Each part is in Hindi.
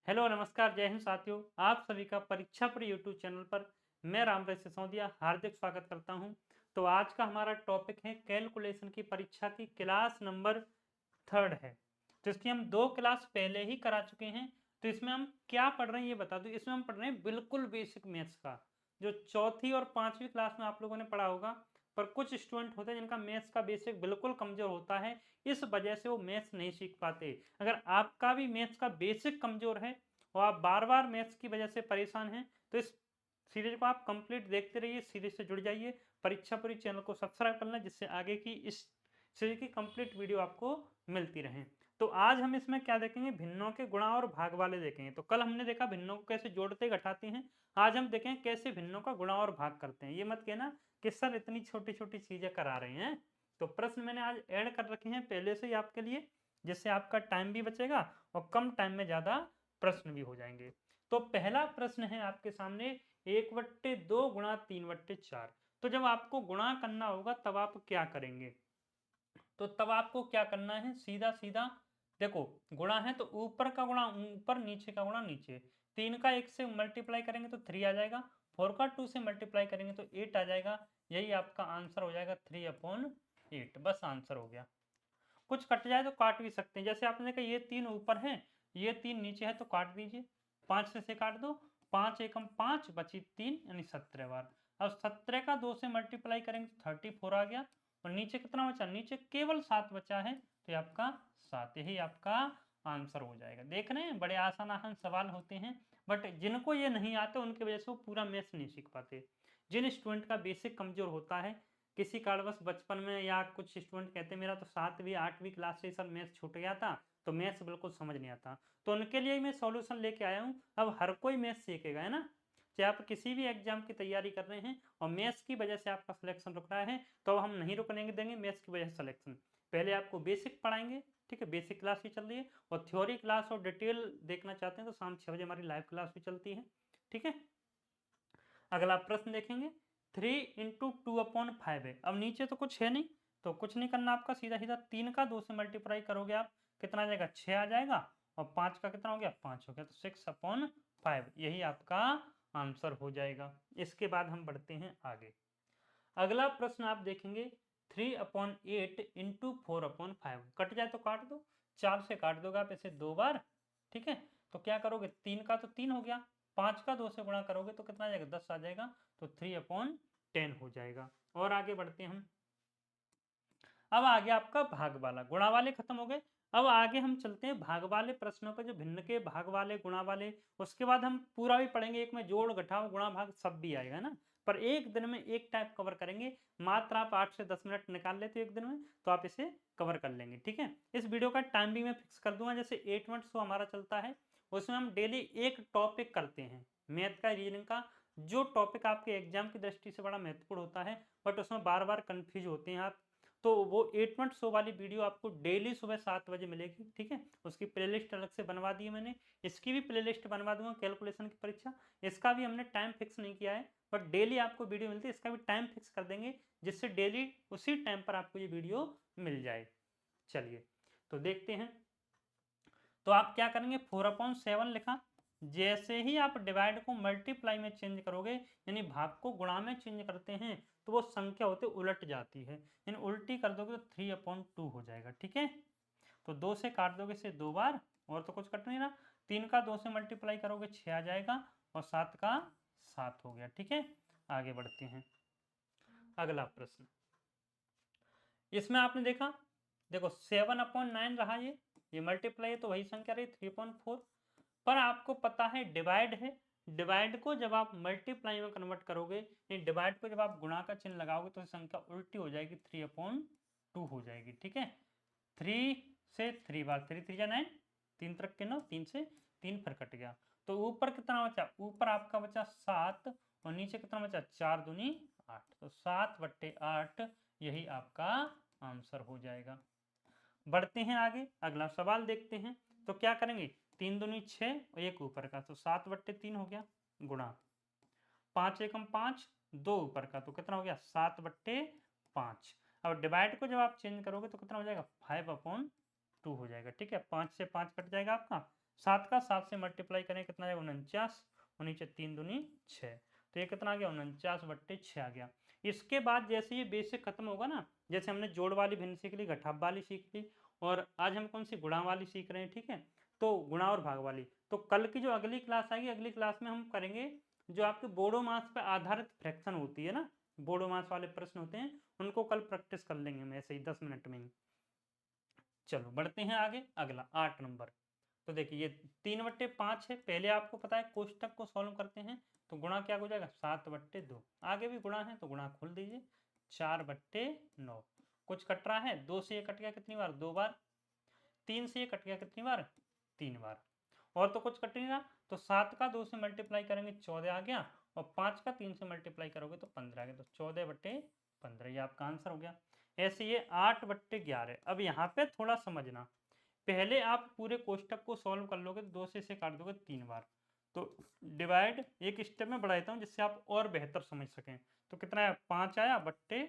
हेलो नमस्कार जय हिंद साथियों। आप सभी का परीक्षा पर यूट्यूब चैनल पर मैं रामराज सिसोदिया हार्दिक स्वागत करता हूं। तो आज का हमारा टॉपिक है कैलकुलेशन की परीक्षा की क्लास नंबर थर्ड है। तो इसकी हम 2 क्लास पहले ही करा चुके हैं। तो इसमें हम क्या पढ़ रहे हैं ये बता दूं। इसमें हम पढ़ रहे हैं बिल्कुल बेसिक मैथ्स का, जो चौथी और पांचवी क्लास में आप लोगों ने पढ़ा होगा। पर कुछ स्टूडेंट होते हैं जिनका मैथ्स का बेसिक बिल्कुल कमजोर होता है, इस वजह से वो मैथ्स नहीं सीख पाते। अगर आपका भी मैथ्स का बेसिक कमजोर है और आप बार बार मैथ्स की वजह से परेशान हैं, तो इस सीरीज को आप कंप्लीट देखते रहिए, सीरीज से जुड़ जाइए। परीक्षा पूरी चैनल को सब्सक्राइब करना, जिससे आगे की इस सीरीज की कंप्लीट वीडियो आपको मिलती रहे। तो आज हम इसमें क्या देखेंगे, भिन्नों के गुणा और भाग वाले देखेंगे। तो कल हमने देखा भिन्नों को कैसे जोड़ते घटाते हैं, आज हम देखेंगे कैसे भिन्नों का गुणा और भाग करते हैं। ये मत कहना कि सर इतनी छोटी छोटी चीजें करा रहे हैं। तो प्रश्न मैंने आज ऐड कर रखे हैं पहले से ही आपके लिए, जिससे आपका टाइम भी बचेगा और कम टाइम में ज्यादा प्रश्न भी हो जाएंगे। तो पहला प्रश्न है आपके सामने, 1/2 गुणा 3/4। तो जब आपको गुणा करना होगा तब आप क्या करेंगे, तो तब आपको क्या करना है, सीधा सीधा देखो, गुणा है तो ऊपर का गुणा ऊपर, नीचे का गुणा नीचे। 3 का 1 से मल्टीप्लाई करेंगे तो 3 आ जाएगा, 4 का 2 से मल्टीप्लाई करेंगे तो 8 आ जाएगा। यही आपका आंसर हो जाएगा 3/8। बस आंसर हो गया। कुछ कट जाए तो काट भी सकते हैं, जैसे आपने कहा ये 3 ऊपर है ये 3 नीचे है तो काट दीजिए। 5 से काट दो, 5 एकम 5 बची 3 यानी 17 बार। अब 17 का 2 से मल्टीप्लाई करेंगे तो 34 आ गया। और नीचे कितना बचा, नीचे केवल 7 बचा है, तो ये आपका 7, यही आपका आंसर हो जाएगा। देख रहे हैं बड़े आसान आसान सवाल होते हैं, बट जिनको ये नहीं आते उनकी वजह से वो पूरा मैथ्स नहीं सीख पाते। जिन स्टूडेंट का बेसिक कमजोर होता है, किसी कारणवश बचपन में, या कुछ स्टूडेंट कहते हैं मेरा तो 7वीं 8वीं क्लास से सर मैथ्स छूट गया था, तो मैथ्स बिल्कुल समझ नहीं आता, तो उनके लिए मैं सॉल्यूशन लेके आया हूँ। अब हर कोई मैथ्स सीखेगा, है ना। चाहे आप किसी भी एग्जाम की तैयारी कर रहे हैं और मैथ्स की वजह से आपका सिलेक्शन रुक रहा है, तो हम नहीं रुकने देंगे मैथ्स की वजह से सिलेक्शन। पहले आपको बेसिक पढ़ाएंगे, ठीक है, बेसिक क्लास भी चल रही है, और थ्योरी क्लास और डिटेल देखना चाहते हैं तो शाम 6 बजे हमारी लाइव क्लास भी चलती है, ठीक है। अगला प्रश्न देखेंगे, 3 × 2/5 है। अब नीचे तो कुछ है नहीं, तो कुछ नहीं करना आपका, सीधा सीधा 3 का 2 से मल्टीप्लाई करोगे आप, कितना आ जाएगा, 6 आ जाएगा। और 5 का कितना हो गया, 5 हो गया, तो 6/5 यही आपका आंसर हो जाएगा। इसके बाद हम बढ़ते हैं आगे। अगला प्रश्न आप देखेंगे, 3/8 × 4/5। कट जाए तो काट दो, 4 से काट दोगे आप इसे 2 बार, ठीक है। तो क्या करोगे, 3 का तो 3 हो गया, 5 का 2 से गुणा करोगे तो कितना आ जाएगा, 10 आ जाएगा, तो 3/10 हो जाएगा। और आगे बढ़ते हैं हम। अब आ गया आपका भाग वाला, गुणा वाले खत्म हो गए। अब आगे हम चलते हैं भाग वाले प्रश्नों पे, जो भिन्न के भाग वाले गुणा वाले, उसके बाद हम पूरा भी पढ़ेंगे। एक में जोड़ घटाव गुणा भाग सब भी आएगा ना, पर एक दिन में एक टाइप कवर करेंगे। मात्र आप 8 से 10 मिनट निकाल लेते हो एक दिन में, तो आप इसे कवर कर लेंगे, ठीक है। इस वीडियो का टाइम भी मैं फिक्स कर दूंगा, जैसे 8 मिनट शो हमारा चलता है, उसमें हम डेली एक टॉपिक करते हैं मैथ का, रीजनिंग का। जो टॉपिक आपके एग्जाम की दृष्टि से बड़ा महत्वपूर्ण होता है, बट उसमें बार बार कंफ्यूज होते हैं आप, तो वो 8 मिनट शो वाली वीडियो आपको डेली सुबह 7 बजे मिलेगी, ठीक है। उसकी प्लेलिस्ट अलग से बनवा दी है मैंने, इसकी भी प्लेलिस्ट बनवा दूंगा, कैलकुलेशन की परीक्षा। इसका भी हमने टाइम फिक्स नहीं किया है, बट डेली आपको वीडियो मिलती है, इसका भी टाइम फिक्स कर देंगे, जिससे डेली उसी टाइम पर आपको ये वीडियो मिल जाए। चलिए तो देखते हैं। तो आप क्या करेंगे, 4/7 लिखा, जैसे ही आप डिवाइड को मल्टीप्लाई में चेंज करोगे, यानी भाग को गुणा में चेंज करते हैं, तो वो संख्या होते उलट जाती है, यानी उल्टी कर दोगे तो 3/2 हो जाएगा, ठीक है। तो 2 से काट दोगे इसे 2 बार, और तो कुछ कट नहीं रहा। 3 का 2 से मल्टीप्लाई करोगे 6 आ जाएगा, और 7 का 7 हो गया, ठीक है। आगे बढ़ते हैं। अगला प्रश्न, इसमें आपने देखा, देखो 7/9 रहा, ये मल्टीप्लाई है तो वही संख्या रही 3/4। पर आपको पता है डिवाइड है, डिवाइड को जब आप मल्टीप्लाई में कन्वर्ट करोगे, डिवाइड को जब आप गुणा का चिन्ह लगाओगे तो संख्या उल्टी हो जाएगी, 3/2 हो जाएगी, ठीक है। 3 से 3 बार, 3 3 9, 3 तरक के 9, 3 से 3 फिर कट गया। तो ऊपर कितना बचा, ऊपर आपका बचा 7, और नीचे कितना बचा, 4 दूनी 8, तो 7/8 यही आपका आंसर हो जाएगा। बढ़ते हैं आगे, अगला सवाल देखते हैं। तो क्या करेंगे, 3 दूनी 6 और एक ऊपर का, तो 7/3 हो गया, गुणा 5 एकम 5, 2 ऊपर का, तो कितना हो गया, 7/5। अब डिवाइड को जब आप चेंज करोगे तो कितना हो जाएगा, 5/2 हो जाएगा, ठीक है। 5 से 5 कट जाएगा आपका, 7 का 7 से मल्टीप्लाई करें कितना आएगा 49, और नीचे 3 दूनी 6, तो ये कितना आ गया 49/6 आ गया। इसके बाद जैसे ये बेसिक खत्म होगा ना, जैसे हमने जोड़ वाली भिन्न सीख ली, घटाव वाली सीख ली, और आज हम कौन सी गुणा वाली सीख रहे हैं, ठीक है, तो गुणा और भाग वाली। तो कल की जो अगली क्लास आएगी, अगली क्लास में हम करेंगे जो आपके बोडो मास पर आधारित फ्रैक्शन होती है ना, बोडो मास वाले प्रश्न होते हैं, उनको कल प्रैक्टिस कर लेंगे हम ऐसे ही 10 मिनट में ही। चलो बढ़ते हैं आगे, अगला 8 नंबर। तो देखिए ये 3/5 है, पहले आपको पता है कोष्टक को सॉल्व करते हैं, तो गुणा क्या हो जाएगा 7/2, आगे भी गुणा है तो गुणा खोल दीजिए 4/9, कुछ कट रहा है, 2 से ये कट गया कितनी बार 2 बार, 3 से ये कट गया कितनी बार 3 बार, और तो कुछ कट नहीं रहा, तो 7 का 2 से मल्टीप्लाई करेंगे 14 आ गया, और 5 का 3 से मल्टीप्लाई करोगे तो 15 आ गया, तो 14/15 ये आपका आंसर हो गया। ऐसे ये 8/11। अब यहाँ पे थोड़ा समझना, पहले आप पूरे कोष्टक को सॉल्व कर लोगे तो 2 से इसे काट दोगे 3 बार, तो डिवाइड एक स्टेप में बढ़ा देता हूँ जिससे आप और बेहतर समझ सकें। तो कितना है 5 आया बट्टे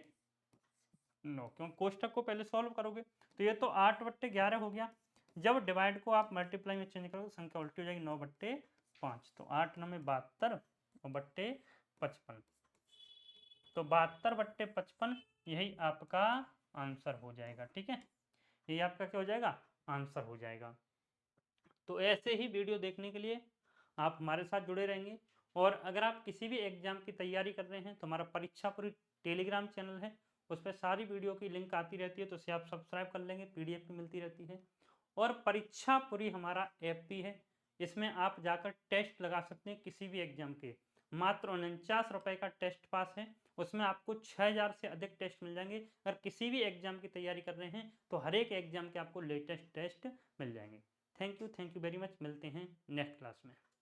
9, क्यों कोष्टक को पहले सॉल्व करोगे, तो ये तो 8/11 हो गया। जब डिवाइड को आप मल्टीप्लाई में चेंज करोगे संख्या उल्टी हो जाएगी 9/5, तो 8 9 में 72 और बट्टे 55, तो 72/55 यही आपका आंसर हो जाएगा, ठीक है, यही आपका क्या हो जाएगा आंसर हो जाएगा। तो ऐसे ही वीडियो देखने के लिए आप हमारे साथ जुड़े रहेंगे, और अगर आप किसी भी एग्जाम की तैयारी कर रहे हैं तो हमारा परीक्षा पूरी टेलीग्राम चैनल है, उस पर सारी वीडियो की लिंक आती रहती है, तो उसे आप सब्सक्राइब कर लेंगे, पीडीएफ भी मिलती रहती है। और परीक्षा पूरी हमारा ऐप भी है, इसमें आप जाकर टेस्ट लगा सकते हैं किसी भी एग्जाम के, मात्र 49 रुपये का टेस्ट पास है, उसमें आपको 6000 से अधिक टेस्ट मिल जाएंगे। अगर किसी भी एग्जाम की तैयारी कर रहे हैं तो हर एक एग्जाम के आपको लेटेस्ट टेस्ट मिल जाएंगे। थैंक यू वेरी मच, मिलते हैं नेक्स्ट क्लास में।